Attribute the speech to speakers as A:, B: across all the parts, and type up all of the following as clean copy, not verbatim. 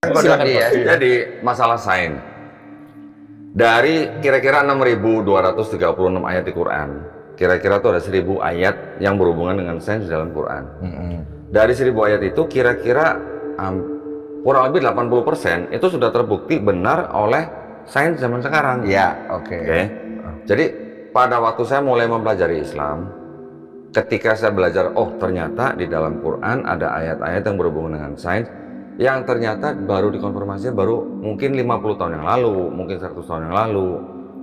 A: Silakan,
B: Iya. Jadi masalah sains dari kira-kira 6.236 ayat di Quran, kira-kira tuh ada 1.000 ayat yang berhubungan dengan sains dalam Quran. Dari 1.000 ayat itu kira-kira kurang lebih 80% itu sudah terbukti benar oleh sains zaman sekarang.
A: Ya, oke.
B: Jadi pada waktu saya mulai mempelajari Islam, ketika saya belajar, oh ternyata di dalam Quran ada ayat-ayat yang berhubungan dengan sains yang ternyata baru dikonfirmasi baru mungkin 50 tahun yang lalu, mungkin 100 tahun yang lalu,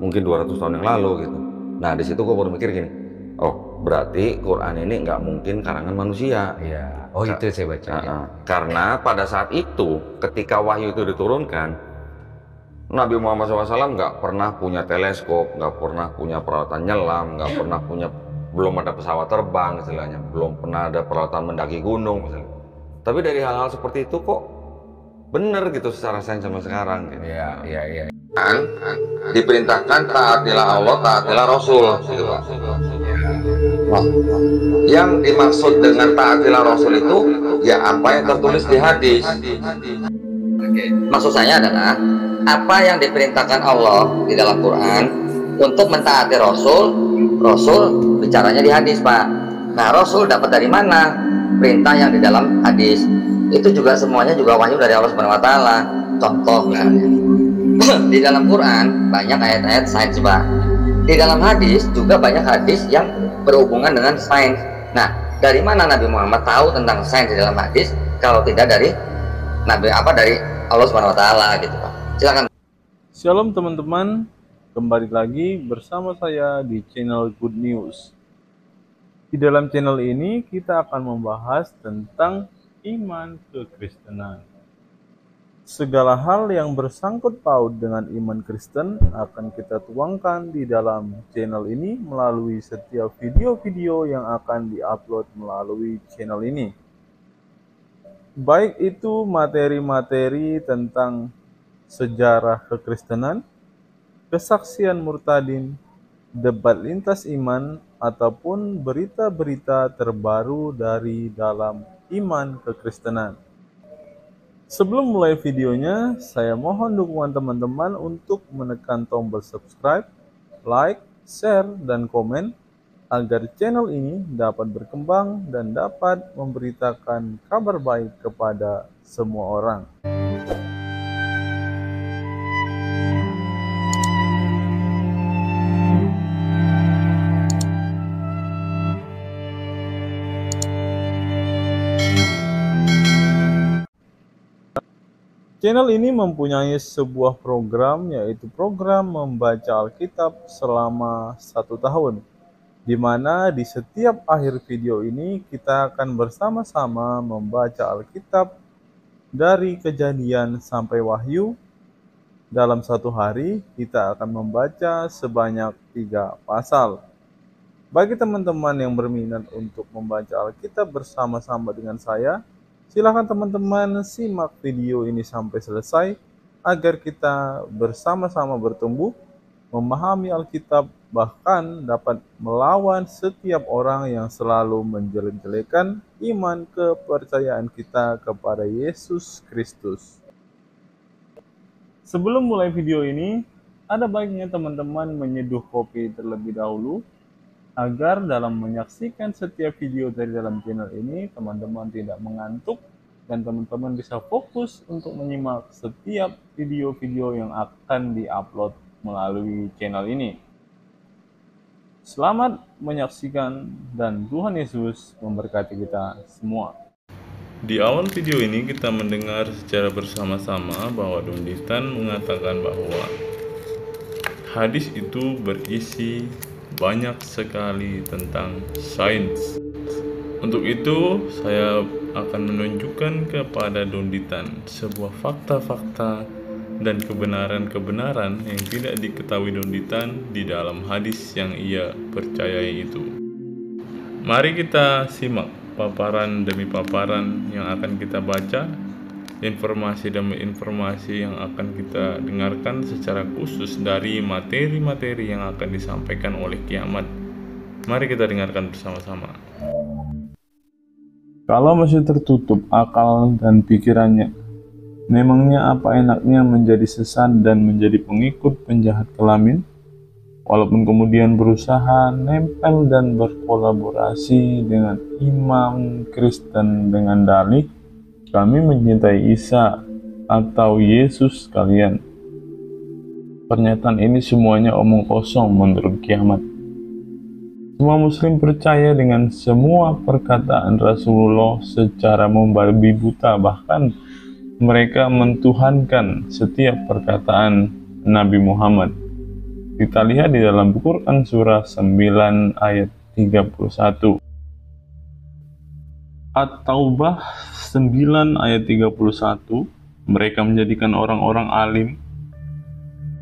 B: mungkin 200 tahun yang lalu gitu. Nah di situ gue baru mikir gini, oh berarti Quran ini nggak mungkin karangan manusia.
A: Iya. Oh itu saya baca.
B: Karena pada saat itu ketika wahyu itu diturunkan, Nabi Muhammad SAW nggak pernah punya teleskop, nggak pernah punya peralatan nyelam, nggak pernah punya, belum ada pesawat terbang istilahnya, belum pernah ada peralatan mendaki gunung misalnya. Tapi dari hal-hal seperti itu kok bener gitu secara sains sama sekarang gitu.
A: Iya.
B: Diperintahkan taatilah Allah, taatilah Rasul gitu Pak. Yang dimaksud dengan taatilah Rasul itu ya apa yang tertulis di hadis.
C: Maksud saya adalah apa yang diperintahkan Allah di dalam Quran untuk mentaati Rasul, Rasul bicaranya di hadis Pak. Nah Rasul dapat dari mana perintah yang di dalam hadis? Itu juga semuanya juga wahyu dari Allah Subhanahu Wa Taala. Contoh misalnya di dalam Quran banyak ayat-ayat sains Pak. Di dalam hadis juga banyak hadis yang berhubungan dengan sains. Nah dari mana Nabi Muhammad tahu tentang sains di dalam hadis kalau tidak dari dari Allah Subhanahu Wa Taala gitu Pak. Silakan.
D: Shalom teman-teman, kembali lagi bersama saya di channel Good News. Di dalam channel ini kita akan membahas tentang iman kekristenan. Segala hal yang bersangkut paut dengan iman Kristen akan kita tuangkan di dalam channel ini melalui setiap video-video yang akan diupload melalui channel ini. Baik itu materi-materi tentang sejarah kekristenan, kesaksian murtadin, debat lintas iman, ataupun berita-berita terbaru dari dalam iman kekristenan. Sebelum mulai videonya, saya mohon dukungan teman-teman untuk menekan tombol subscribe, like, share, dan komen agar channel ini dapat berkembang dan dapat memberitakan kabar baik kepada semua orang. Channel ini mempunyai sebuah program, yaitu program membaca Alkitab selama 1 tahun, di mana di setiap akhir video ini kita akan bersama-sama membaca Alkitab dari Kejadian sampai Wahyu. Dalam 1 hari kita akan membaca sebanyak 3 pasal. Bagi teman-teman yang berminat untuk membaca Alkitab bersama-sama dengan saya, silakan teman-teman simak video ini sampai selesai agar kita bersama-sama bertumbuh, memahami Alkitab, bahkan dapat melawan setiap orang yang selalu menjelek-jelekan iman kepercayaan kita kepada Yesus Kristus. Sebelum mulai video ini, ada baiknya teman-teman menyeduh kopi terlebih dahulu agar dalam menyaksikan setiap video dari dalam channel ini, teman-teman tidak mengantuk dan teman-teman bisa fokus untuk menyimak setiap video-video yang akan diupload melalui channel ini. Selamat menyaksikan dan Tuhan Yesus memberkati kita semua.
E: Di awal video ini kita mendengar secara bersama-sama bahwa Donditan mengatakan bahwa hadis itu berisi banyak sekali tentang sains. Untuk itu, saya akan menunjukkan kepada Donditan sebuah fakta-fakta dan kebenaran-kebenaran yang tidak diketahui Donditan di dalam hadis yang ia percayai itu. Mari kita simak paparan demi paparan yang akan kita baca, informasi demi informasi yang akan kita dengarkan secara khusus dari materi-materi yang akan disampaikan oleh Kiamat. Mari kita dengarkan bersama-sama.
D: Kalau masih tertutup akal dan pikirannya Memangnya apa enaknya menjadi sesat dan menjadi pengikut penjahat kelamin? Walaupun kemudian berusaha nempel dan berkolaborasi dengan imam Kristen dengan dalih, kami mencintai Isa atau Yesus kalian. Pernyataan ini semuanya omong kosong menurut Kiamat. Semua muslim percaya dengan semua perkataan Rasulullah secara membabi buta, bahkan mereka mentuhankan setiap perkataan Nabi Muhammad. Kita lihat di dalam Quran surah 9 ayat 31. At-Taubah 9 ayat 31, mereka menjadikan orang-orang alim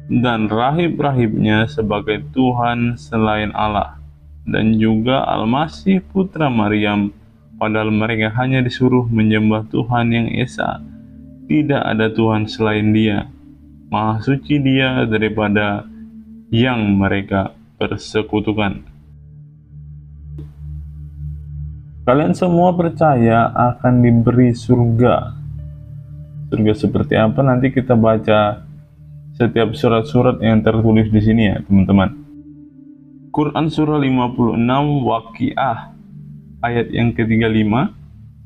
D: dan rahib-rahibnya sebagai Tuhan selain Allah, dan juga Al-Masih putra Maryam, padahal mereka hanya disuruh menyembah Tuhan yang Esa. Tidak ada Tuhan selain Dia. Maha suci Dia daripada yang mereka persekutukan. Kalian semua percaya akan diberi surga. Surga seperti apa nanti kita baca setiap surat-surat yang tertulis di sini ya, teman-teman. Quran surah 56 Waqiah ayat yang ke-35.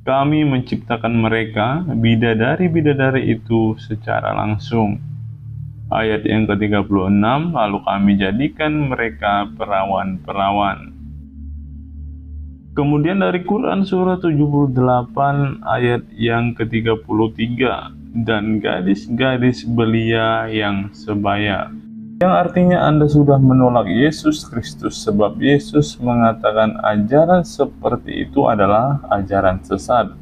D: Kami menciptakan mereka, bidadari-bidadari itu secara langsung. Ayat yang ke-36, lalu kami jadikan mereka perawan-perawan. Kemudian dari Quran surah 78 ayat yang ke-33, dan gadis-gadis belia yang sebaya. Yang artinya Anda sudah menolak Yesus Kristus, sebab Yesus mengatakan ajaran seperti itu adalah ajaran sesat.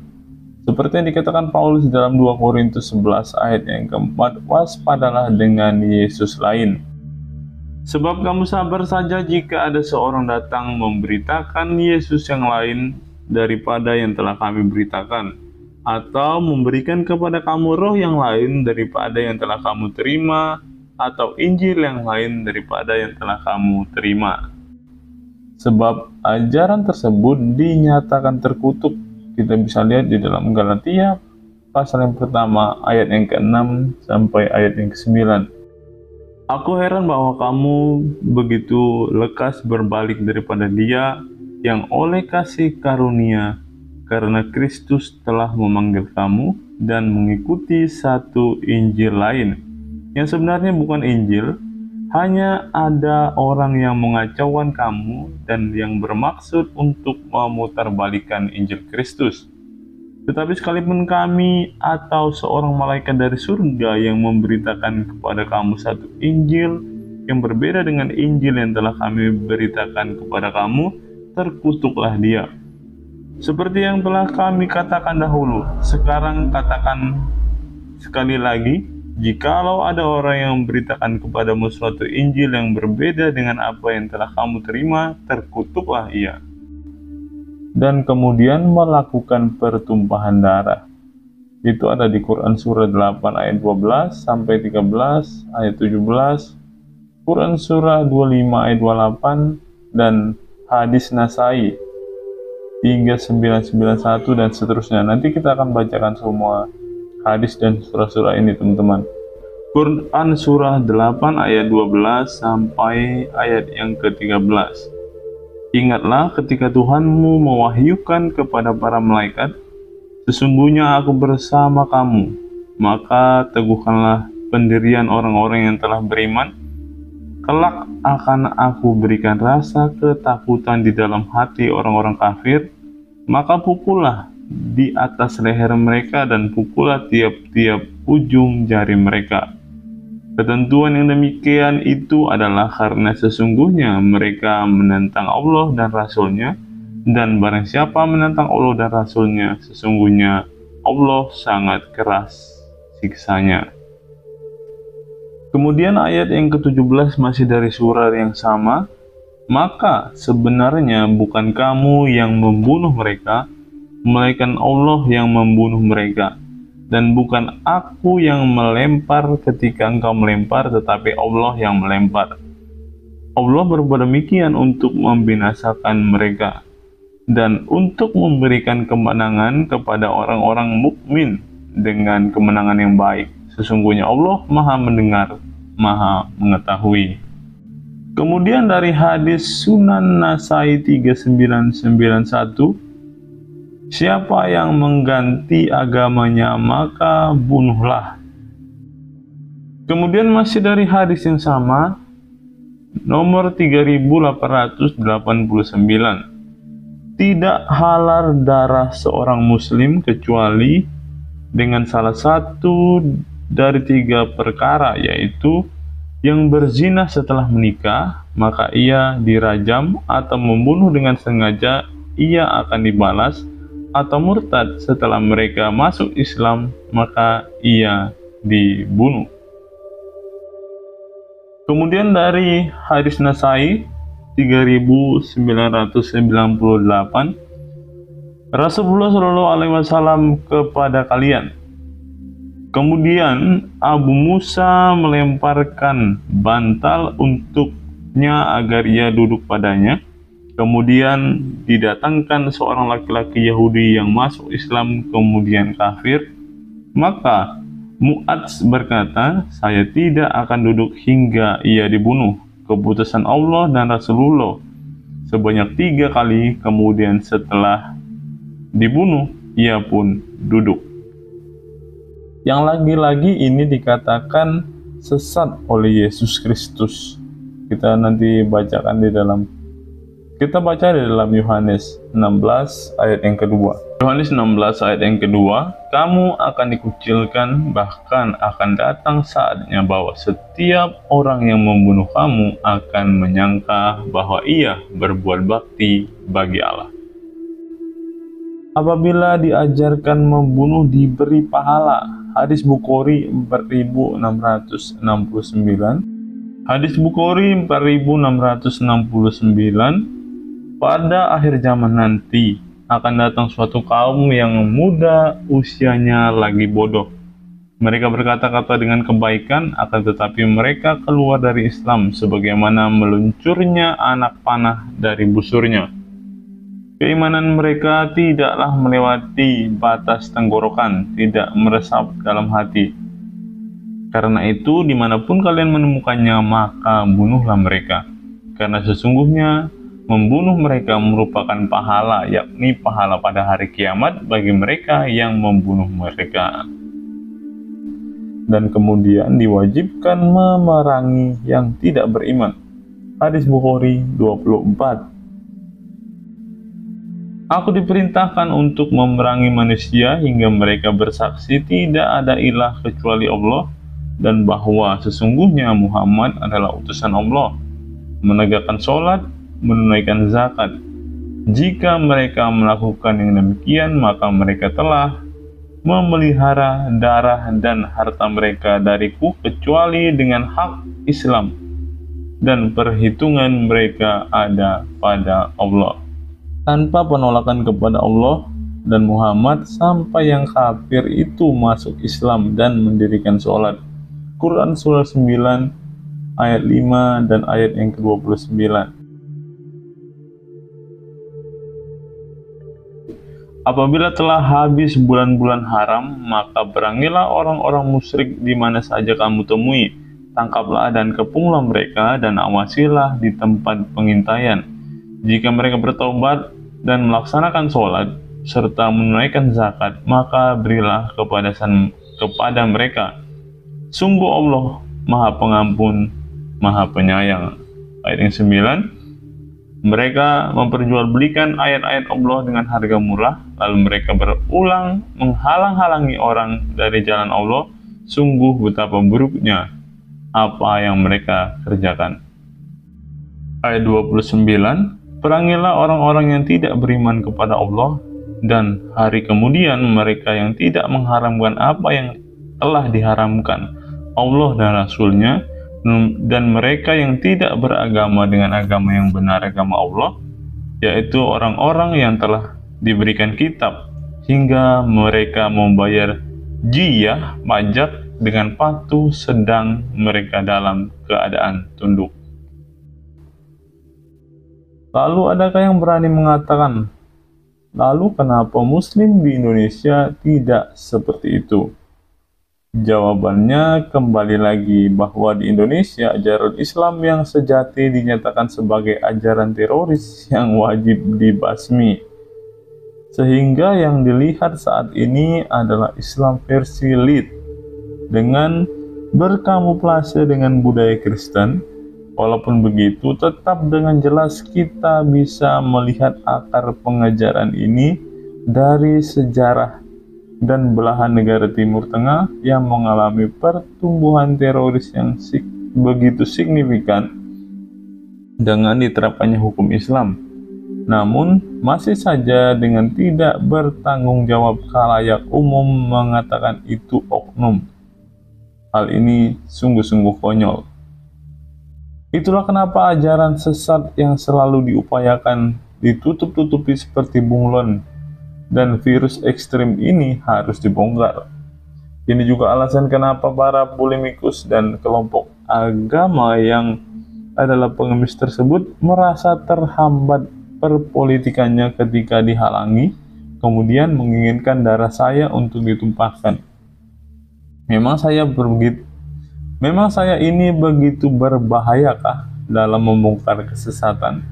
D: Seperti yang dikatakan Paulus dalam 2 Korintus 11 ayat yang keempat, waspadalah dengan Yesus lain. Sebab kamu sabar saja jika ada seorang datang memberitakan Yesus yang lain daripada yang telah kami beritakan, atau memberikan kepada kamu roh yang lain daripada yang telah kamu terima, atau Injil yang lain daripada yang telah kamu terima. Sebab ajaran tersebut dinyatakan terkutuk. Kita bisa lihat di dalam Galatia pasal yang pertama ayat yang ke-6 sampai ayat yang ke-9. Aku heran bahwa kamu begitu lekas berbalik daripada Dia yang oleh kasih karunia, karena Kristus telah memanggil kamu dan mengikuti satu Injil lain, yang sebenarnya bukan Injil. Hanya ada orang yang mengacaukan kamu dan yang bermaksud untuk memutarbalikkan Injil Kristus. Tetapi sekalipun kami atau seorang malaikat dari surga yang memberitakan kepada kamu satu Injil yang berbeda dengan Injil yang telah kami beritakan kepada kamu, terkutuklah dia. Seperti yang telah kami katakan dahulu, sekarang katakan sekali lagi, jikalau ada orang yang memberitakan kepadamu suatu Injil yang berbeda dengan apa yang telah kamu terima, terkutuklah ia. Dan kemudian melakukan pertumpahan darah. Itu ada di Quran surah 8 ayat 12 sampai 13, ayat 17, Quran surah 25 ayat 28, dan hadis Nasai 3991 dan seterusnya. Nanti kita akan bacakan semua hadis dan surah-surah ini, teman-teman. Quran surah 8 ayat 12 sampai ayat yang ke-13. Ingatlah ketika Tuhanmu mewahyukan kepada para malaikat, sesungguhnya aku bersama kamu, maka teguhkanlah pendirian orang-orang yang telah beriman. Kelak akan aku berikan rasa ketakutan di dalam hati orang-orang kafir, maka pukullah di atas leher mereka dan pukullah tiap-tiap ujung jari mereka. Ketentuan yang demikian itu adalah karena sesungguhnya mereka menentang Allah dan Rasul-Nya, dan barang siapa menentang Allah dan Rasul-Nya, sesungguhnya Allah sangat keras siksanya. Kemudian ayat yang ke-17 masih dari surah yang sama, maka sebenarnya bukan kamu yang membunuh mereka, melainkan Allah yang membunuh mereka. Dan bukan aku yang melempar ketika engkau melempar, tetapi Allah yang melempar. Allah berbuat demikian untuk membinasakan mereka dan untuk memberikan kemenangan kepada orang-orang mukmin.
E: dengan kemenangan yang baik. Sesungguhnya Allah Maha Mendengar, Maha Mengetahui. Kemudian dari hadis Sunan Nasai 3991, siapa yang mengganti agamanya maka bunuhlah. Kemudian masih dari hadis yang sama, nomor 3889, tidak halal darah seorang muslim kecuali dengan salah satu dari 3 perkara, yaitu yang berzina setelah menikah, maka ia dirajam, atau membunuh dengan sengaja, ia akan dibalas, atau murtad setelah mereka masuk Islam, maka ia dibunuh. Kemudian dari hadis Nasai 3998, Rasulullah SAW kepada kalian. Kemudian Abu Musa melemparkan bantal untuknya agar ia duduk padanya. Kemudian didatangkan seorang laki-laki Yahudi yang masuk Islam kemudian kafir. Maka Mu'adz berkata, saya tidak akan duduk hingga ia dibunuh. Keputusan Allah dan Rasulullah sebanyak 3 kali, kemudian setelah dibunuh ia pun duduk. Yang lagi-lagi ini dikatakan sesat oleh Yesus Kristus. Kita nanti bacakan di dalam, kita baca di dalam Yohanes 16 ayat yang kedua. Yohanes 16 ayat yang kedua, kamu akan dikucilkan, bahkan akan datang saatnya bahwa setiap orang yang membunuh kamu akan menyangka bahwa ia berbuat bakti bagi Allah. Apabila diajarkan membunuh diberi pahala. Hadis Bukhari 4669. Hadis Bukhari 4669. Pada akhir zaman nanti akan datang suatu kaum yang muda usianya lagi bodoh. Mereka berkata-kata dengan kebaikan, akan tetapi mereka keluar dari Islam sebagaimana meluncurnya anak panah dari busurnya. Keimanan mereka tidaklah melewati batas tenggorokan, tidak meresap dalam hati. Karena itu, dimanapun kalian menemukannya, maka bunuhlah mereka. Karena sesungguhnya membunuh mereka merupakan pahala, yakni pahala pada hari kiamat bagi mereka yang membunuh mereka. Dan kemudian diwajibkan memerangi yang tidak beriman. Hadis Bukhari 24. Aku diperintahkan untuk memerangi manusia hingga mereka bersaksi tidak ada ilah kecuali Allah dan bahwa sesungguhnya Muhammad adalah utusan Allah, menegakkan sholat, menunaikan zakat. Jika mereka melakukan yang demikian, maka mereka telah memelihara darah dan harta mereka dariku kecuali dengan hak Islam, dan perhitungan mereka ada pada Allah. Tanpa penolakan kepada Allah dan Muhammad sampai yang kafir itu masuk Islam dan mendirikan sholat. Quran surah 9 ayat 5 dan ayat yang ke-29. Apabila telah habis bulan-bulan haram, maka perangilah orang-orang musyrik di mana saja kamu temui. Tangkaplah dan kepunglah mereka dan awasilah di tempat pengintaian. Jika mereka bertobat dan melaksanakan sholat serta menunaikan zakat, maka berilah kepada mereka. Sungguh Allah Maha Pengampun, Maha Penyayang. Ayat yang 9, mereka memperjualbelikan ayat-ayat Allah dengan harga murah, lalu mereka berulang menghalang-halangi orang dari jalan Allah. Sungguh betapa buruknya apa yang mereka kerjakan. Ayat 29, perangilah orang-orang yang tidak beriman kepada Allah dan hari kemudian mereka yang tidak mengharamkan apa yang telah diharamkan Allah dan Rasul-Nya, dan mereka yang tidak beragama dengan agama yang benar, agama Allah, yaitu orang-orang yang telah diberikan kitab, hingga mereka membayar jizyah, pajak, dengan patuh sedang mereka dalam keadaan tunduk. Lalu adakah yang berani mengatakan
D: Lalu kenapa Muslim di Indonesia tidak seperti itu? Jawabannya kembali lagi bahwa di Indonesia ajaran Islam yang sejati dinyatakan sebagai ajaran teroris yang wajib dibasmi. Sehingga yang dilihat saat ini adalah Islam versi lead dengan berkamuflase dengan budaya Kristen. Walaupun begitu, tetap dengan jelas kita bisa melihat akar pengajaran ini dari sejarah dan belahan negara Timur Tengah yang mengalami pertumbuhan teroris yang begitu signifikan dengan diterapkannya hukum Islam. Namun, masih saja dengan tidak bertanggung jawab khalayak umum mengatakan itu oknum. Hal ini sungguh-sungguh konyol. Itulah kenapa ajaran sesat yang selalu diupayakan ditutup-tutupi seperti bunglon dan virus ekstrim ini harus dibongkar. Ini juga alasan kenapa para polemikus dan kelompok agama yang adalah pengemis tersebut merasa terhambat perpolitikannya ketika dihalangi, kemudian menginginkan darah saya untuk ditumpahkan. Memang saya ini begitu berbahayakah dalam membongkar kesesatan?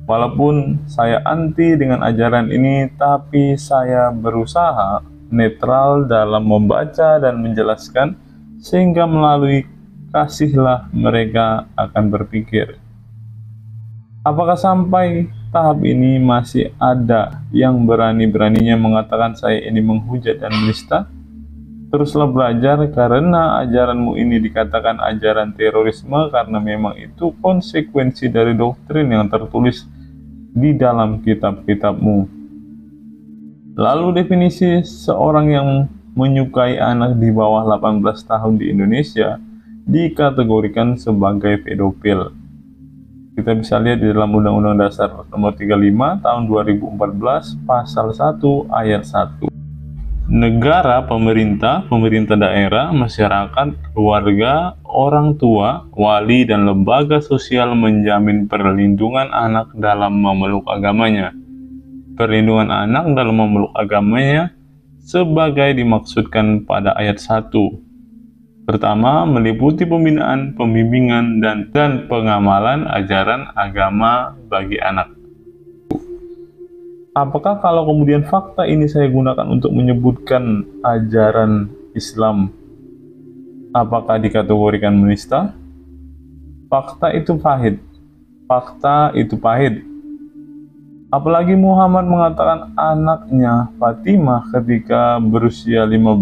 D: Walaupun saya anti dengan ajaran ini, tapi saya berusaha netral dalam membaca dan menjelaskan, sehingga melalui kasihlah mereka akan berpikir. Apakah sampai tahap ini masih ada yang berani-beraninya mengatakan saya ini menghujat dan menista? Teruslah belajar, karena ajaranmu ini dikatakan ajaran terorisme karena memang itu konsekuensi dari doktrin yang tertulis di dalam kitab-kitabmu. Lalu definisi seorang yang menyukai anak di bawah 18 tahun di Indonesia dikategorikan sebagai pedofil. Kita bisa lihat di dalam Undang-Undang Dasar Nomor 35 Tahun 2014 Pasal 1 Ayat 1. Negara, pemerintah daerah, masyarakat, keluarga, orang tua, wali, dan lembaga sosial menjamin perlindungan anak dalam memeluk agamanya. Perlindungan anak dalam memeluk agamanya sebagai dimaksudkan pada ayat 1. Pertama, meliputi pembinaan, pembimbingan, dan pengamalan ajaran agama bagi anak. Apakah kalau kemudian fakta ini saya gunakan untuk menyebutkan ajaran Islam, apakah dikategorikan menista? Fakta itu pahit. Apalagi Muhammad mengatakan anaknya Fatimah ketika berusia 15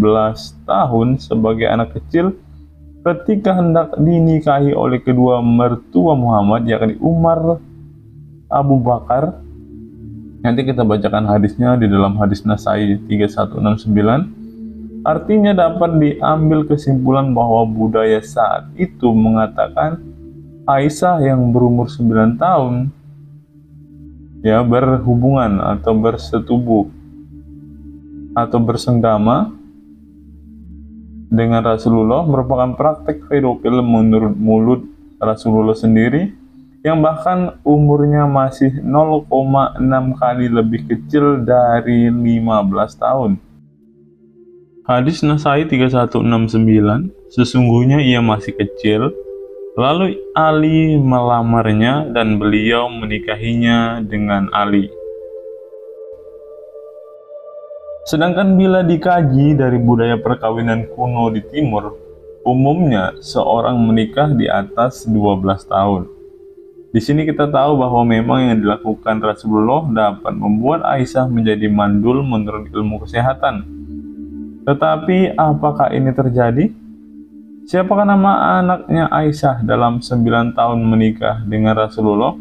D: tahun sebagai anak kecil ketika hendak dinikahi oleh kedua mertua Muhammad, yakni Umar, Abu Bakar. Nanti kita bacakan hadisnya di dalam hadis Nasai 3169. Artinya dapat diambil kesimpulan bahwa budaya saat itu mengatakan Aisyah yang berumur 9 tahun berhubungan atau bersetubuh atau bersenggama dengan Rasulullah merupakan praktek pedofil menurut mulut Rasulullah sendiri, yang bahkan umurnya masih 0,6 kali lebih kecil dari 15 tahun. Hadis Nasai 3169, sesungguhnya ia masih kecil, lalu Ali melamarnya dan beliau menikahinya dengan Ali. Sedangkan bila dikaji dari budaya perkawinan kuno di timur, umumnya seorang menikah di atas 12 tahun. Di sini kita tahu bahwa memang yang dilakukan Rasulullah dapat membuat Aisyah menjadi mandul menurut ilmu kesehatan. Tetapi apakah ini terjadi? Siapakah nama anaknya Aisyah dalam 9 tahun menikah dengan Rasulullah?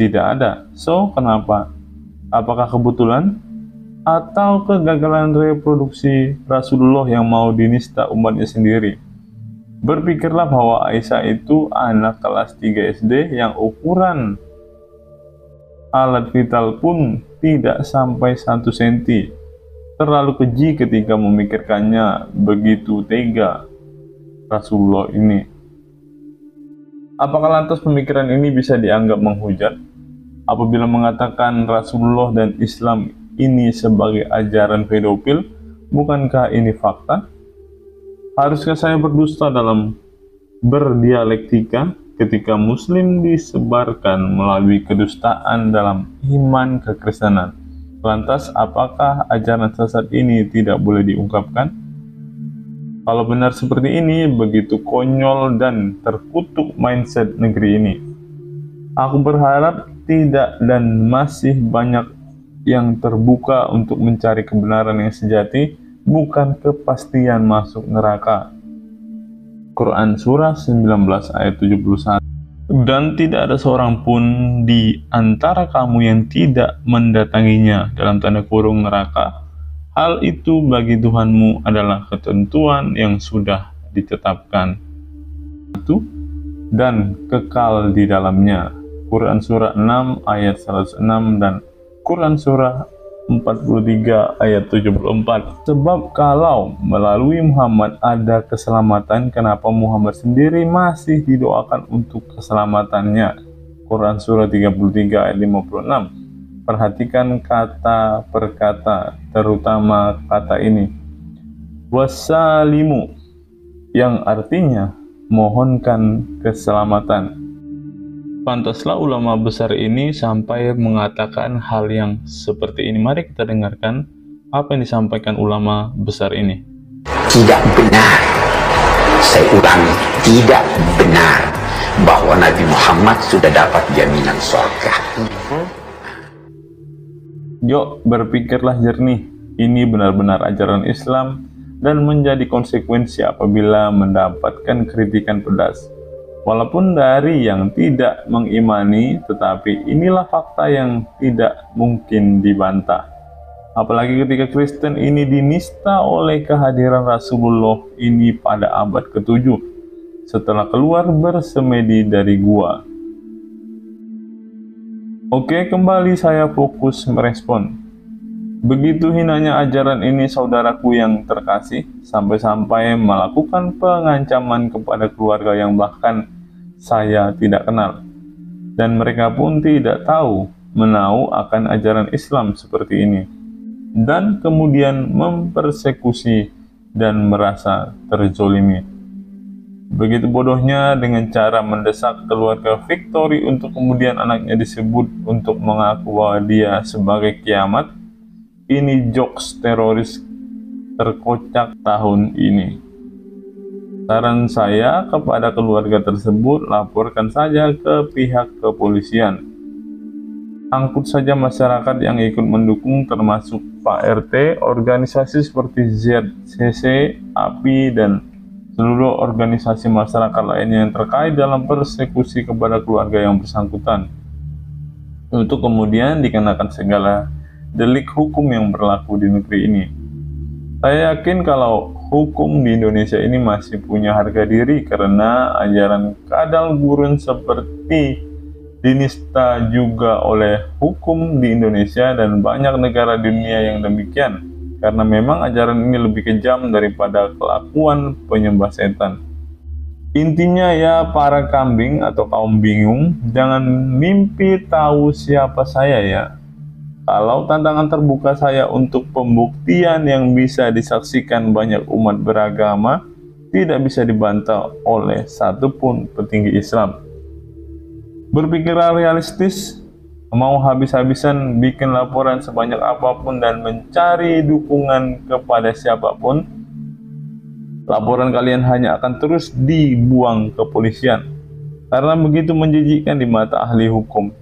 D: Tidak ada. So, kenapa? Apakah kebetulan? Atau kegagalan reproduksi Rasulullah yang mau dinista umatnya sendiri? Berpikirlah bahwa Aisyah itu anak kelas 3 SD yang ukuran alat vital pun tidak sampai 1 cm. Terlalu keji ketika memikirkannya, begitu tega Rasulullah ini. Apakah lantas pemikiran ini bisa dianggap menghujat? Apabila mengatakan Rasulullah dan Islam ini sebagai ajaran pedofil? Bukankah ini fakta? Haruskah saya berdusta dalam berdialektika ketika Muslim disebarkan melalui kedustaan dalam iman kekristenan? Lantas, apakah ajaran sesat ini tidak boleh diungkapkan? Kalau benar seperti ini, begitu konyol dan terkutuk mindset negeri ini. Aku berharap tidak dan masih banyak yang terbuka untuk mencari kebenaran yang sejati, bukan kepastian masuk neraka. Quran Surah 19 ayat 71. Dan tidak ada seorang pun di antara kamu yang tidak mendatanginya dalam tanda kurung neraka. Hal itu bagi Tuhanmu adalah ketentuan yang sudah ditetapkan dan kekal di dalamnya. Quran Surah 6 ayat 106 dan Quran Surah 43 ayat 74. Sebab kalau melalui Muhammad ada keselamatan, kenapa Muhammad sendiri masih didoakan untuk keselamatannya? Quran Surah 33 ayat 56. Perhatikan kata per kata, terutama kata ini, wasalimu, yang artinya mohonkan keselamatan. Pantaslah ulama besar ini sampai mengatakan hal yang seperti ini. Mari kita dengarkan apa yang disampaikan ulama besar ini.
F: Tidak benar, saya ulangi, tidak benar bahwa Nabi Muhammad sudah dapat jaminan surga.
D: Yuk, berpikirlah jernih. Ini benar-benar ajaran Islam dan menjadi konsekuensi apabila mendapatkan kritikan pedas. Walaupun dari yang tidak mengimani, tetapi inilah fakta yang tidak mungkin dibantah. Apalagi ketika Kristen ini dinista oleh kehadiran Rasulullah ini pada abad ke-7, setelah keluar bersemedi dari gua. Oke, kembali saya fokus merespon. Begitu hinanya ajaran ini saudaraku yang terkasih, sampai-sampai melakukan pengancaman kepada keluarga yang bahkan saya tidak kenal. Dan mereka pun tidak tahu menau akan ajaran Islam seperti ini. Dan kemudian mempersekusi dan merasa terzolimi. Begitu bodohnya dengan cara mendesak keluarga Victory untuk kemudian anaknya disebut untuk mengaku bahwa dia sebagai kiamat. Ini jokes teroris terkocak tahun ini. Saran saya kepada keluarga tersebut, laporkan saja ke pihak kepolisian. Angkut saja masyarakat yang ikut mendukung, termasuk Pak RT, organisasi seperti ZCC, API, dan seluruh organisasi masyarakat lainnya yang terkait dalam persekusi kepada keluarga yang bersangkutan, untuk kemudian dikenakan segala delik hukum yang berlaku di negeri ini. Saya yakin kalau hukum di Indonesia ini masih punya harga diri, karena ajaran kadal gurun seperti dinista juga oleh hukum di Indonesia dan banyak negara dunia yang demikian. Karena memang ajaran ini lebih kejam daripada kelakuan penyembah setan. Intinya ya, para kambing atau kaum bingung, jangan mimpi tahu siapa saya ya. Kalau tantangan terbuka saya untuk pembuktian yang bisa disaksikan banyak umat beragama, tidak bisa dibantah oleh satupun petinggi Islam. Berpikirlah realistis. Mau habis-habisan bikin laporan sebanyak apapun dan mencari dukungan kepada siapapun, laporan kalian hanya akan terus dibuang ke kepolisian, karena begitu menjijikkan di mata ahli hukum.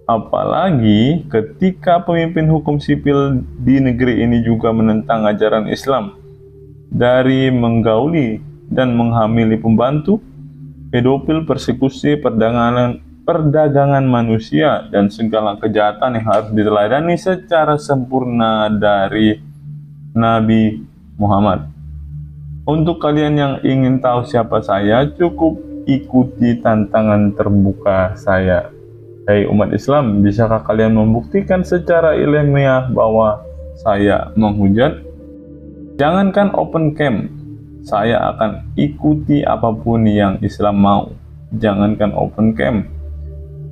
D: Apalagi ketika pemimpin hukum sipil di negeri ini juga menentang ajaran Islam, dari menggauli dan menghamili pembantu, pedofil, persekusi, perdagangan manusia, dan segala kejahatan yang harus diteladani secara sempurna dari Nabi Muhammad. Untuk kalian yang ingin tahu siapa saya, cukup ikuti tantangan terbuka saya. Hai umat Islam, bisakah kalian membuktikan secara ilmiah bahwa saya menghujat? Jangankan open camp, saya akan ikuti apapun yang Islam mau. Jangankan open camp,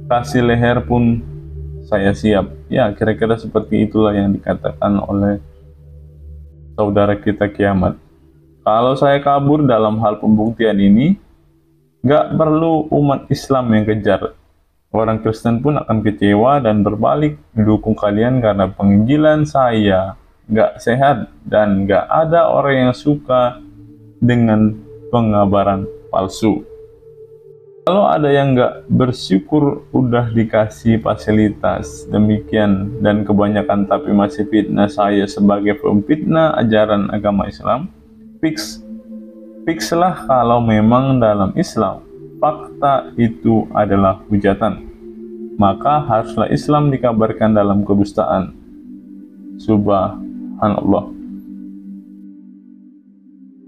D: kasih leher pun saya siap. Ya, kira-kira seperti itulah yang dikatakan oleh saudara kita Kiamat. Kalau saya kabur dalam hal pembuktian ini, gak perlu umat Islam yang kejar. Orang Kristen pun akan kecewa dan berbalik mendukung kalian karena penginjilan saya gak sehat dan gak ada orang yang suka dengan pengabaran palsu. Kalau ada yang gak bersyukur udah dikasih fasilitas demikian dan kebanyakan tapi masih fitnah saya sebagai pemfitnah ajaran agama Islam, fixlah kalau memang dalam Islam fakta itu adalah hujatan, maka haruslah Islam dikabarkan dalam kedustaan. Subhanallah.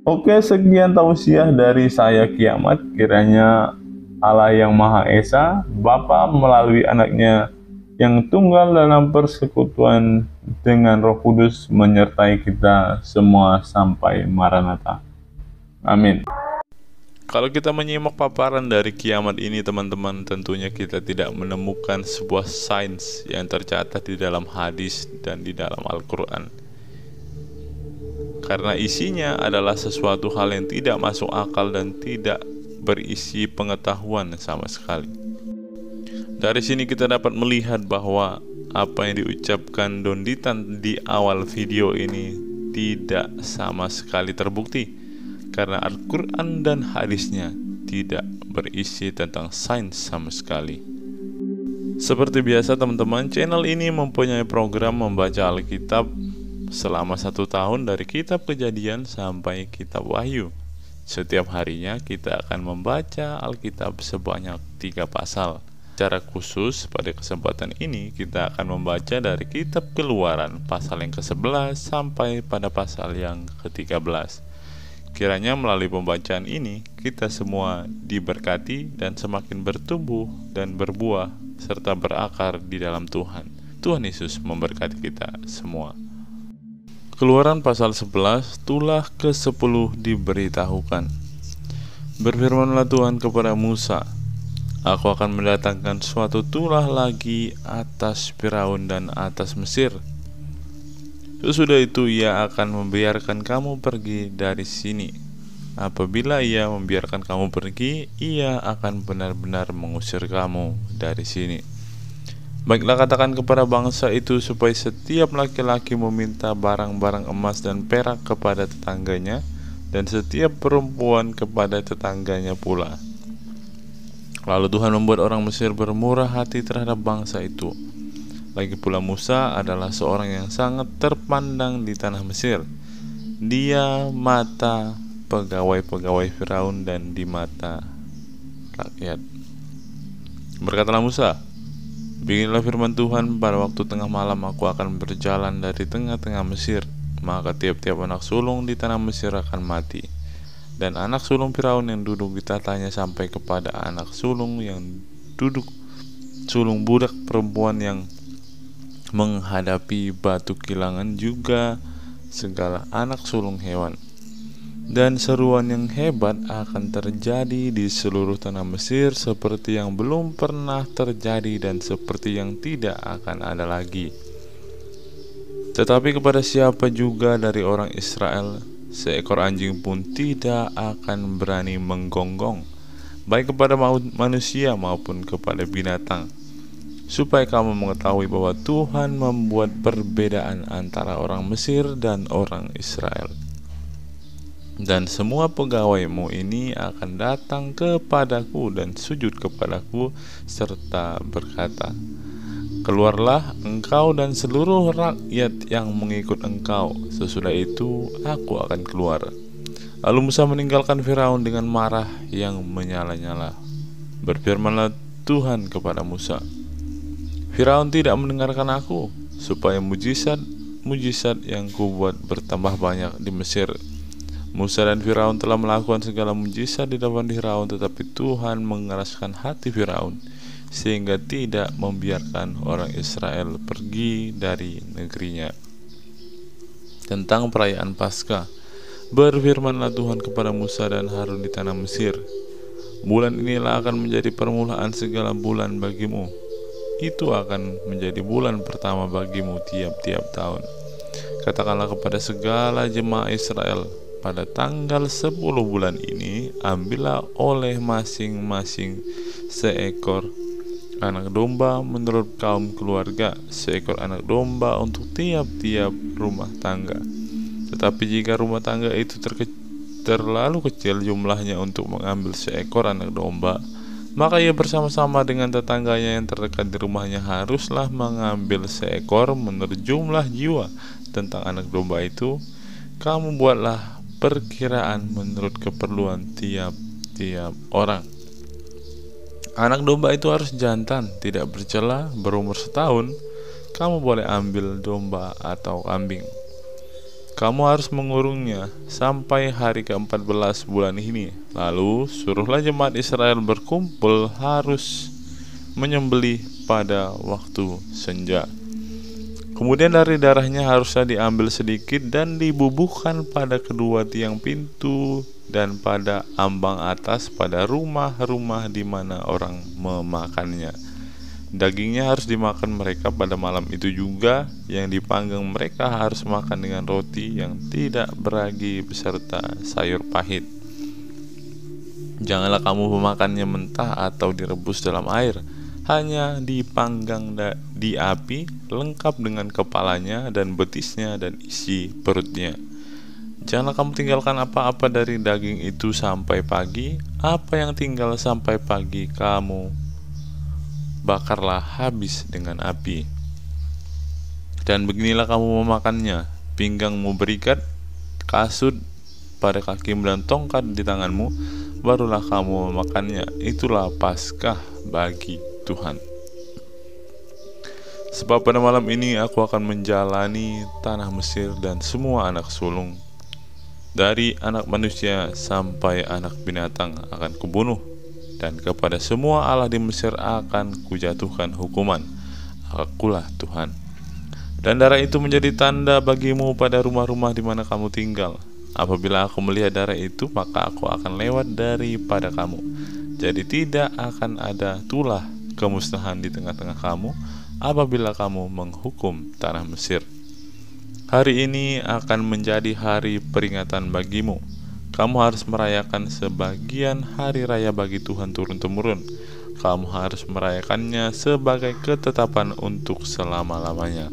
D: Oke, sekian tausiah dari saya Kiamat. Kiranya Allah yang Maha Esa, Bapa melalui anaknya yang tunggal dalam persekutuan dengan Roh Kudus menyertai kita semua sampai Maranatha. Amin.
E: Kalau kita menyimak paparan dari Kiamat ini teman-teman, tentunya kita tidak menemukan sebuah sains yang tercatat di dalam hadis dan di dalam Al-Quran, karena isinya adalah sesuatu hal yang tidak masuk akal dan tidak berisi pengetahuan sama sekali. Dari sini kita dapat melihat bahwa apa yang diucapkan Don Ditan di awal video ini tidak sama sekali terbukti, karena Al-Quran dan hadisnya tidak berisi tentang sains sama sekali. Seperti biasa teman-teman, channel ini mempunyai program membaca Alkitab selama 1 tahun dari kitab Kejadian sampai kitab Wahyu. Setiap harinya kita akan membaca Alkitab sebanyak 3 pasal. Secara khusus pada kesempatan ini kita akan membaca dari kitab Keluaran pasal yang ke-11 sampai pada pasal yang ke-13. Kiranya melalui pembacaan ini kita semua diberkati dan semakin bertumbuh dan berbuah serta berakar di dalam Tuhan. Tuhan Yesus memberkati kita semua. Keluaran pasal 11, tulah ke-10 diberitahukan. Berfirmanlah Tuhan kepada Musa, Aku akan mendatangkan suatu tulah lagi atas Firaun dan atas Mesir. Sesudah itu ia akan membiarkan kamu pergi dari sini. Apabila ia membiarkan kamu pergi, ia akan benar-benar mengusir kamu dari sini. Baiklah katakan kepada bangsa itu supaya setiap laki-laki meminta barang-barang emas dan perak kepada tetangganya, dan setiap perempuan kepada tetangganya pula. Lalu Tuhan membuat orang Mesir bermurah hati terhadap bangsa itu. Lagi pula Musa adalah seorang yang sangat terpandang di tanah Mesir. Dia mata pegawai-pegawai Firaun dan di mata rakyat. Berkatalah Musa, Beginilah firman Tuhan, pada waktu tengah malam aku akan berjalan dari tengah-tengah Mesir, maka tiap-tiap anak sulung di tanah Mesir akan mati. Dan anak sulung Firaun yang duduk di tatanya sampai kepada anak sulung yang duduk sulung budak perempuan yang menghadapi batu kilangan, juga segala anak sulung hewan. Dan seruan yang hebat akan terjadi di seluruh tanah Mesir seperti yang belum pernah terjadi dan seperti yang tidak akan ada lagi. Tetapi kepada siapa juga dari orang Israel, seekor anjing pun tidak akan berani menggonggong, baik kepada manusia maupun kepada binatang, supaya kamu mengetahui bahwa Tuhan membuat perbedaan antara orang Mesir dan orang Israel. Dan semua pegawaimu ini akan datang kepadaku dan sujud kepadaku serta berkata, Keluarlah engkau dan seluruh rakyat yang mengikut engkau. Sesudah itu aku akan keluar. Lalu Musa meninggalkan Firaun dengan marah yang menyala-nyala. Berfirmanlah Tuhan kepada Musa, Firaun tidak mendengarkan aku, supaya mujizat yang kubuat bertambah banyak di Mesir. Musa dan Firaun telah melakukan segala mujizat di depan Firaun, tetapi Tuhan mengeraskan hati Firaun sehingga tidak membiarkan orang Israel pergi dari negerinya. Tentang perayaan Paskah, berfirmanlah Tuhan kepada Musa dan Harun di tanah Mesir, Bulan inilah akan menjadi permulaan segala bulan bagimu. itu akan menjadi bulan pertama bagimu tiap-tiap tahun. Katakanlah kepada segala jemaah Israel, pada tanggal 10 bulan ini, ambillah oleh masing-masing seekor anak domba menurut kaum keluarga, seekor anak domba untuk tiap-tiap rumah tangga. Tetapi jika rumah tangga itu terlalu kecil jumlahnya untuk mengambil seekor anak domba, maka ia bersama-sama dengan tetangganya yang terdekat di rumahnya haruslah mengambil seekor menurut jumlah jiwa tentang anak domba itu. Kamu buatlah perkiraan menurut keperluan tiap-tiap orang. Anak domba itu harus jantan, tidak bercela, berumur setahun. Kamu boleh ambil domba atau kambing. Kamu harus mengurungnya sampai hari ke-14 bulan ini. Lalu suruhlah jemaat Israel berkumpul harus menyembelih pada waktu senja. Kemudian dari darahnya haruslah diambil sedikit dan dibubuhkan pada kedua tiang pintu dan pada ambang atas pada rumah-rumah di mana orang memakannya. Dagingnya harus dimakan mereka pada malam itu juga. Yang dipanggang mereka harus makan dengan roti yang tidak beragi beserta sayur pahit. Janganlah kamu memakannya mentah atau direbus dalam air, hanya dipanggang di api, lengkap dengan kepalanya dan betisnya dan isi perutnya. Janganlah kamu tinggalkan apa-apa dari daging itu sampai pagi. Apa yang tinggal sampai pagi kamu bakarlah habis dengan api. Dan beginilah kamu memakannya: pinggangmu berikat, kasut pada kakimu dan tongkat di tanganmu, barulah kamu memakannya. Itulah Paskah bagi Tuhan. Sebab pada malam ini aku akan menjalani tanah Mesir dan semua anak sulung, dari anak manusia sampai anak binatang akan kubunuh, dan kepada semua Allah di Mesir akan kujatuhkan hukuman. Akulah Tuhan. Dan darah itu menjadi tanda bagimu pada rumah-rumah di mana kamu tinggal. Apabila aku melihat darah itu, maka aku akan lewat daripada kamu. Jadi tidak akan ada tulah kemusnahan di tengah-tengah kamu apabila kamu menghukum tanah Mesir. Hari ini akan menjadi hari peringatan bagimu. Kamu harus merayakan sebagian hari raya bagi Tuhan turun-temurun. Kamu harus merayakannya sebagai ketetapan untuk selama-lamanya.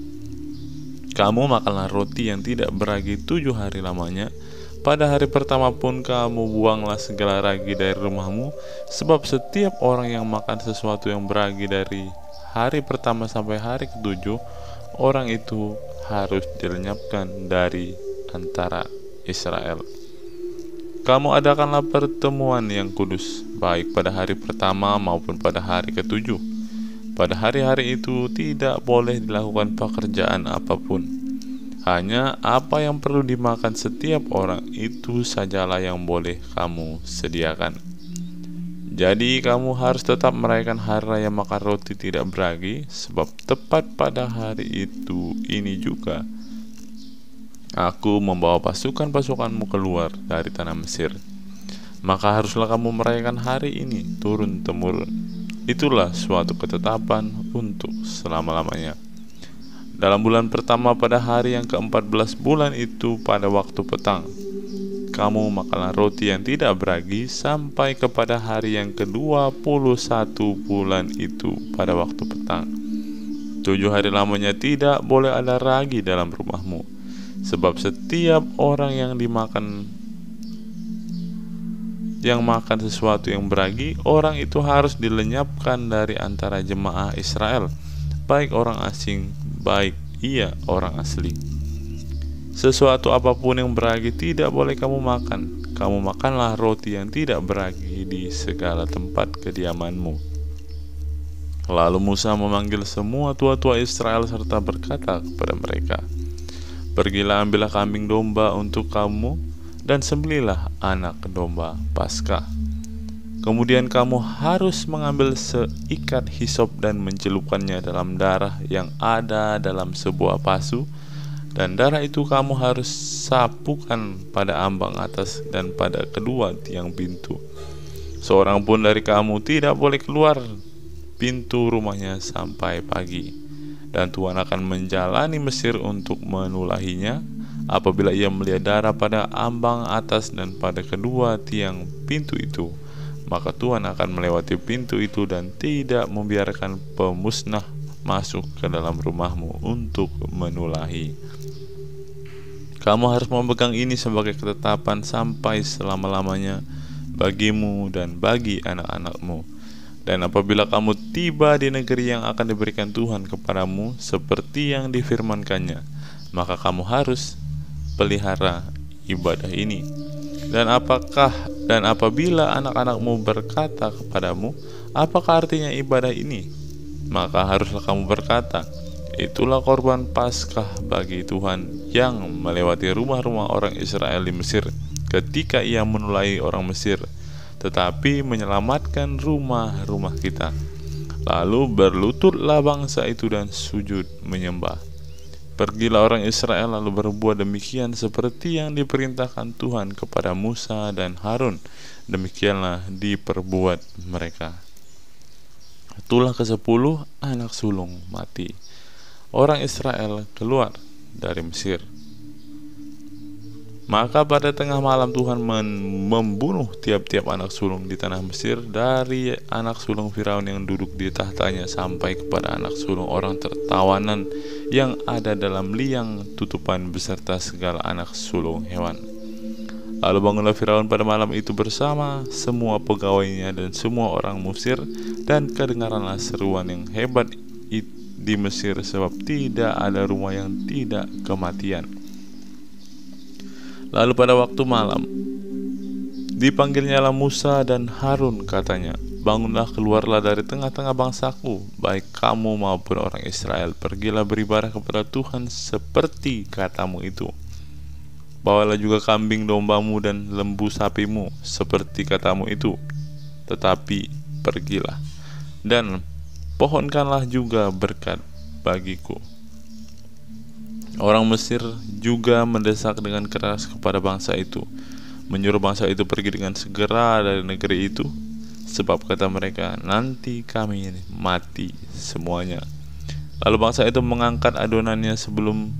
E: Kamu makanlah roti yang tidak beragi 7 hari lamanya. Pada hari pertama pun kamu buanglah segala ragi dari rumahmu, sebab setiap orang yang makan sesuatu yang beragi dari hari pertama sampai hari ke-7, orang itu harus dilenyapkan dari antara Israel. Kamu adakanlah pertemuan yang kudus, baik pada hari pertama maupun pada hari ke-7. Pada hari-hari itu tidak boleh dilakukan pekerjaan apapun. Hanya apa yang perlu dimakan setiap orang itu sajalah yang boleh kamu sediakan. Jadi kamu harus tetap merayakan hari raya makan roti tidak beragi, sebab tepat pada hari itu ini juga aku membawa pasukan-pasukanmu keluar dari tanah Mesir. Maka haruslah kamu merayakan hari ini turun-temurun. Itulah suatu ketetapan untuk selama-lamanya. Dalam bulan pertama pada hari yang ke-14 bulan itu pada waktu petang, kamu makanlah roti yang tidak beragi sampai kepada hari yang ke-21 bulan itu pada waktu petang. 7 hari lamanya tidak boleh ada ragi dalam rumahmu, sebab setiap orang yang makan sesuatu yang beragi, orang itu harus dilenyapkan dari antara jemaah Israel, baik orang asing, baik ia orang asli. Sesuatu apapun yang beragi tidak boleh kamu makan. Kamu makanlah roti yang tidak beragi di segala tempat kediamanmu. Lalu Musa memanggil semua tua-tua Israel serta berkata kepada mereka, pergilah ambillah kambing domba untuk kamu dan sembelihlah anak domba Paskah. Kemudian kamu harus mengambil seikat hisop dan mencelupkannya dalam darah yang ada dalam sebuah pasu, dan darah itu kamu harus sapukan pada ambang atas dan pada kedua tiang pintu. Seorang pun dari kamu tidak boleh keluar pintu rumahnya sampai pagi. Dan Tuhan akan menjalani Mesir untuk menulahinya apabila ia melihat darah pada ambang atas dan pada kedua tiang pintu itu. Maka Tuhan akan melewati pintu itu dan tidak membiarkan pemusnah masuk ke dalam rumahmu untuk menulahi. Kamu harus memegang ini sebagai ketetapan sampai selama-lamanya bagimu dan bagi anak-anakmu. Dan apabila kamu tiba di negeri yang akan diberikan Tuhan kepadamu seperti yang difirmankannya, maka kamu harus pelihara ibadah ini. Dan apabila anak-anakmu berkata kepadamu, apakah artinya ibadah ini? Maka haruslah kamu berkata, itulah korban Paskah bagi Tuhan yang melewati rumah-rumah orang Israel di Mesir ketika ia menulahi orang Mesir, tetapi menyelamatkan rumah-rumah kita. Lalu berlututlah bangsa itu dan sujud menyembah. Pergilah orang Israel lalu berbuat demikian seperti yang diperintahkan Tuhan kepada Musa dan Harun. Demikianlah diperbuat mereka. Itulah ke-10 anak sulung mati. Orang Israel keluar dari Mesir. Maka pada tengah malam Tuhan membunuh tiap-tiap anak sulung di tanah Mesir, dari anak sulung Firaun yang duduk di tahtanya sampai kepada anak sulung orang tertawanan yang ada dalam liang tutupan beserta segala anak sulung hewan. Lalu bangunlah Firaun pada malam itu bersama semua pegawainya dan semua orang Mesir, dan kedengaranlah seruan yang hebat di Mesir, sebab tidak ada rumah yang tidak kematian. Lalu pada waktu malam dipanggilnyalah Musa dan Harun, katanya, bangunlah, keluarlah dari tengah-tengah bangsaku, baik kamu maupun orang Israel, pergilah beribadah kepada Tuhan seperti katamu itu. Bawalah juga kambing dombamu dan lembu sapimu seperti katamu itu, tetapi pergilah dan pohonkanlah juga berkat bagiku. Orang Mesir juga mendesak dengan keras kepada bangsa itu, menyuruh bangsa itu pergi dengan segera dari negeri itu, sebab kata mereka, nanti kami mati semuanya. Lalu bangsa itu mengangkat adonannya sebelum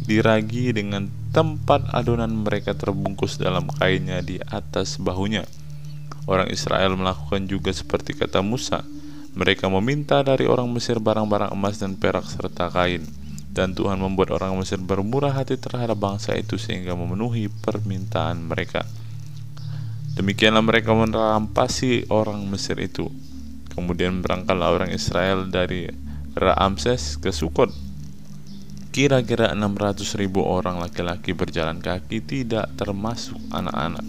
E: diragi, dengan tempat adonan mereka terbungkus dalam kainnya di atas bahunya. Orang Israel melakukan juga seperti kata Musa. Mereka meminta dari orang Mesir barang-barang emas dan perak serta kain. Dan Tuhan membuat orang Mesir bermurah hati terhadap bangsa itu sehingga memenuhi permintaan mereka. Demikianlah mereka merampasi orang Mesir itu. Kemudian berangkatlah orang Israel dari Ramses ke Sukot. Kira-kira 600.000 orang laki-laki berjalan kaki, tidak termasuk anak-anak.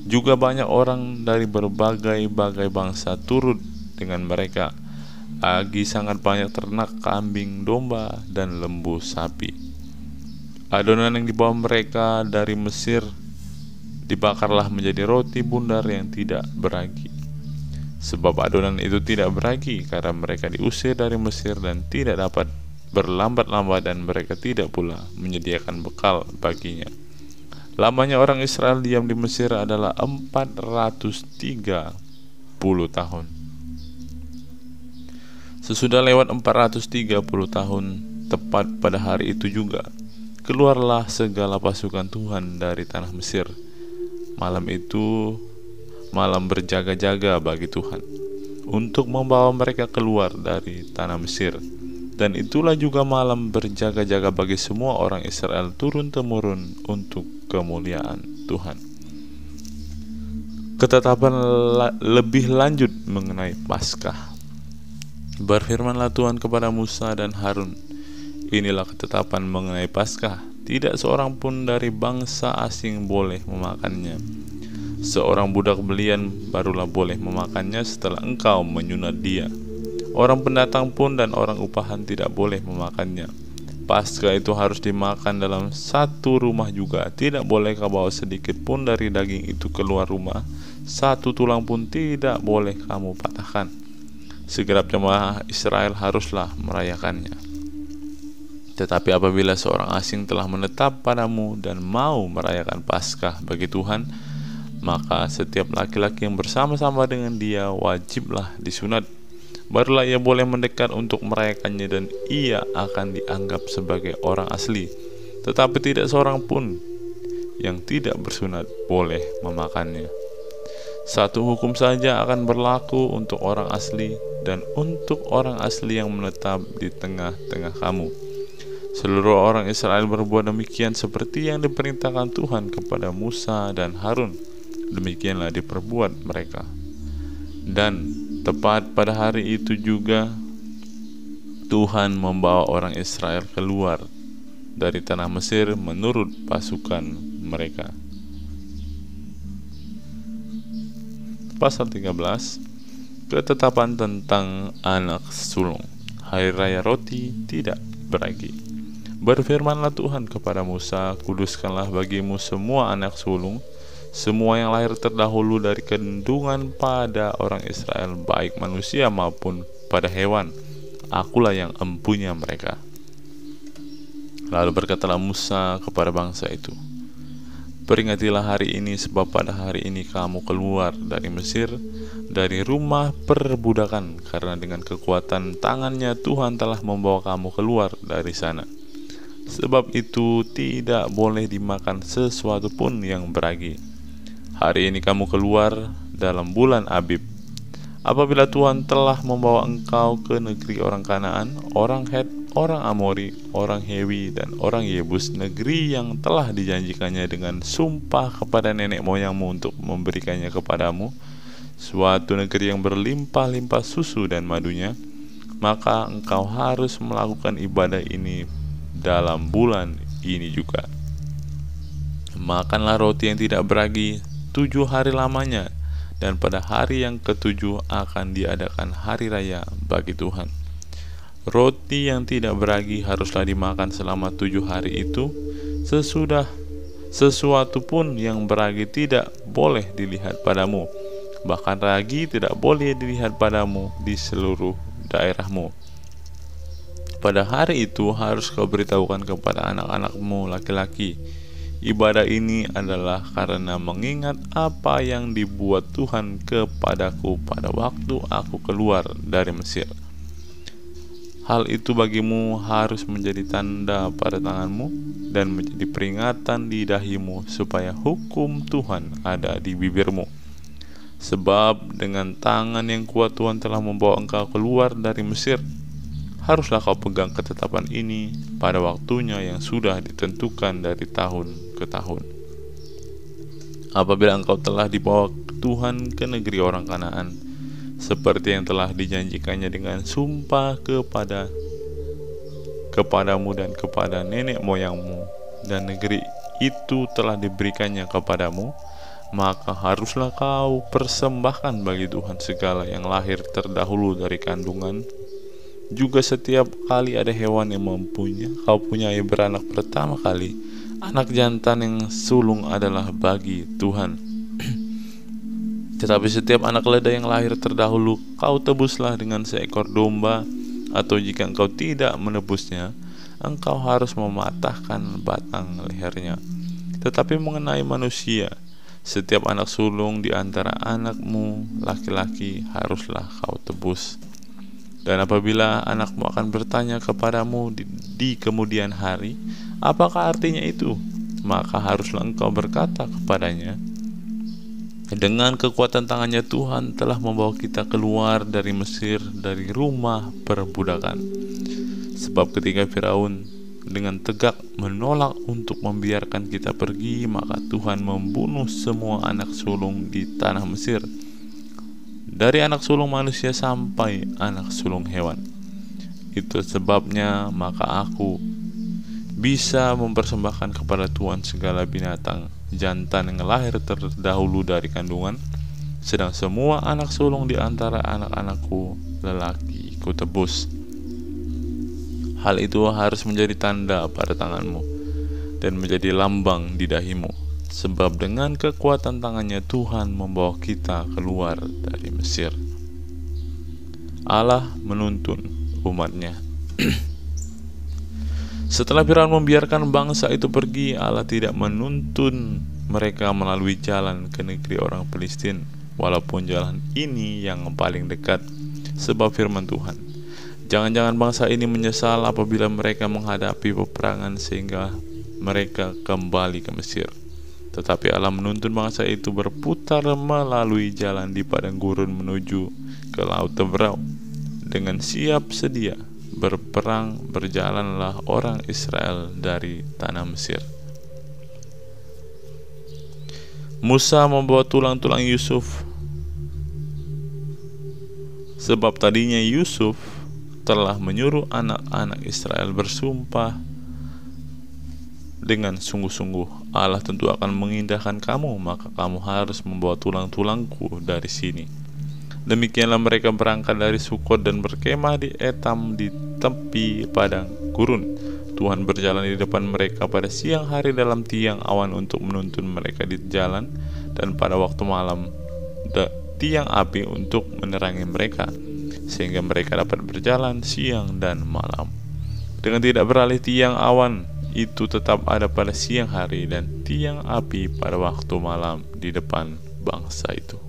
E: Juga banyak orang dari berbagai-bagai bangsa turut dengan mereka. Lagi sangat banyak ternak kambing, domba, dan lembu sapi. Adonan yang dibawa mereka dari Mesir dibakarlah menjadi roti bundar yang tidak beragi. Sebab adonan itu tidak beragi karena mereka diusir dari Mesir dan tidak dapat berlambat-lambat, dan mereka tidak pula menyediakan bekal baginya. Lamanya orang Israel diam di Mesir adalah 430 tahun. Sesudah lewat 430 tahun, tepat pada hari itu juga, keluarlah segala pasukan Tuhan dari tanah Mesir. Malam itu malam berjaga-jaga bagi Tuhan untuk membawa mereka keluar dari tanah Mesir. Dan itulah juga malam berjaga-jaga bagi semua orang Israel turun-temurun untuk kemuliaan Tuhan. Ketetapan lebih lanjut mengenai Paskah. Berfirmanlah Tuhan kepada Musa dan Harun, inilah ketetapan mengenai Paskah. Tidak seorang pun dari bangsa asing boleh memakannya. Seorang budak belian barulah boleh memakannya setelah engkau menyunat dia. Orang pendatang pun dan orang upahan tidak boleh memakannya. Paskah itu harus dimakan dalam satu rumah juga. Tidak boleh kau bawa sedikit pun dari daging itu keluar rumah. Satu tulang pun tidak boleh kamu patahkan. Segenap jemaah Israel haruslah merayakannya. Tetapi apabila seorang asing telah menetap padamu dan mau merayakan Paskah bagi Tuhan, maka setiap laki-laki yang bersama-sama dengan dia wajiblah disunat. barulah ia boleh mendekat untuk merayakannya dan ia akan dianggap sebagai orang asli. Tetapi tidak seorang pun yang tidak bersunat boleh memakannya. Satu hukum saja akan berlaku untuk orang asli dan untuk orang asli yang menetap di tengah-tengah kamu. Seluruh orang Israel berbuat demikian seperti yang diperintahkan Tuhan kepada Musa dan Harun. Demikianlah diperbuat mereka. Dan tepat pada hari itu juga Tuhan membawa orang Israel keluar dari tanah Mesir menurut pasukan mereka. Pasal 13, ketetapan tentang anak sulung. Hari raya roti tidak beragi. Berfirmanlah Tuhan kepada Musa, kuduskanlah bagimu semua anak sulung, semua yang lahir terdahulu dari kandungan pada orang Israel, baik manusia maupun pada hewan. Akulah yang empunya mereka. Lalu berkatalah Musa kepada bangsa itu, peringatilah hari ini, sebab pada hari ini kamu keluar dari Mesir, dari rumah perbudakan, karena dengan kekuatan tangannya Tuhan telah membawa kamu keluar dari sana. Sebab itu tidak boleh dimakan sesuatu pun yang beragi. Hari ini kamu keluar dalam bulan Abib, apabila Tuhan telah membawa engkau ke negeri orang Kanaan, orang Het, orang Amori, orang Hewi, dan orang Yebus, negeri yang telah dijanjikannya dengan sumpah kepada nenek moyangmu untuk memberikannya kepadamu, suatu negeri yang berlimpah-limpah susu dan madunya. Maka engkau harus melakukan ibadah ini dalam bulan ini juga. Makanlah roti yang tidak beragi 7 hari lamanya, dan pada hari yang ke-7 akan diadakan hari raya bagi Tuhan. Roti yang tidak beragi haruslah dimakan selama 7 hari itu. Sesuatu pun yang beragi tidak boleh dilihat padamu, bahkan ragi tidak boleh dilihat padamu di seluruh daerahmu. Pada hari itu harus kau beritahukan kepada anak-anakmu laki-laki, ibadah ini adalah karena mengingat apa yang dibuat Tuhan kepadaku pada waktu aku keluar dari Mesir. Hal itu bagimu harus menjadi tanda pada tanganmu dan menjadi peringatan di dahimu, supaya hukum Tuhan ada di bibirmu. Sebab dengan tangan yang kuat Tuhan telah membawa engkau keluar dari Mesir. Haruslah kau pegang ketetapan ini pada waktunya yang sudah ditentukan dari tahun ke tahun. Apabila engkau telah dibawa Tuhan ke negeri orang Kanaan, seperti yang telah dijanjikannya dengan sumpah kepadamu dan kepada nenek moyangmu, dan negeri itu telah diberikannya kepadamu, maka haruslah kau persembahkan bagi Tuhan segala yang lahir terdahulu dari kandungan. Juga setiap kali ada hewan yang kau punyai beranak pertama kali, anak jantan yang sulung adalah bagi Tuhan. Tetapi setiap anak leda yang lahir terdahulu kau tebuslah dengan seekor domba, atau jika engkau tidak menebusnya, engkau harus mematahkan batang lehernya. Tetapi mengenai manusia, setiap anak sulung di antara anakmu laki-laki haruslah kau tebus. Dan apabila anakmu akan bertanya kepadamu di kemudian hari, apakah artinya itu? Maka haruslah engkau berkata kepadanya, dengan kekuatan tangannya Tuhan telah membawa kita keluar dari Mesir, dari rumah perbudakan. Sebab ketika Firaun dengan tegak menolak untuk membiarkan kita pergi, maka Tuhan membunuh semua anak sulung di tanah Mesir, dari anak sulung manusia sampai anak sulung hewan. Itu sebabnya maka aku bisa mempersembahkan kepada Tuhan segala binatang jantan yang lahir terdahulu dari kandungan, sedang semua anak sulung di antara anak-anakku lelaki ku tebus. Hal itu harus menjadi tanda pada tanganmu dan menjadi lambang di dahimu. Sebab dengan kekuatan tangannya Tuhan membawa kita keluar dari Mesir. Allah menuntun umatnya. Setelah Firaun membiarkan bangsa itu pergi, Allah tidak menuntun mereka melalui jalan ke negeri orang Filistin, walaupun jalan ini yang paling dekat. sebab firman Tuhan, jangan-jangan bangsa ini menyesal apabila mereka menghadapi peperangan sehingga mereka kembali ke Mesir. Tetapi Allah menuntun bangsa itu berputar melalui jalan di padang gurun menuju ke Laut Teberau. Dengan siap sedia berperang berjalanlah orang Israel dari tanah Mesir. Musa membawa tulang-tulang Yusuf, sebab tadinya Yusuf telah menyuruh anak-anak Israel bersumpah dengan sungguh-sungguh, Allah tentu akan mengindahkan kamu, maka kamu harus membawa tulang-tulangku dari sini. Demikianlah mereka berangkat dari Sukot dan berkemah di Etam di tepi padang gurun. Tuhan berjalan di depan mereka pada siang hari dalam tiang awan untuk menuntun mereka di jalan, dan pada waktu malam tiang api untuk menerangi mereka, sehingga mereka dapat berjalan siang dan malam. Dengan tidak beralih, tiang awan itu tetap ada pada siang hari dan tiang api pada waktu malam di depan bangsa itu.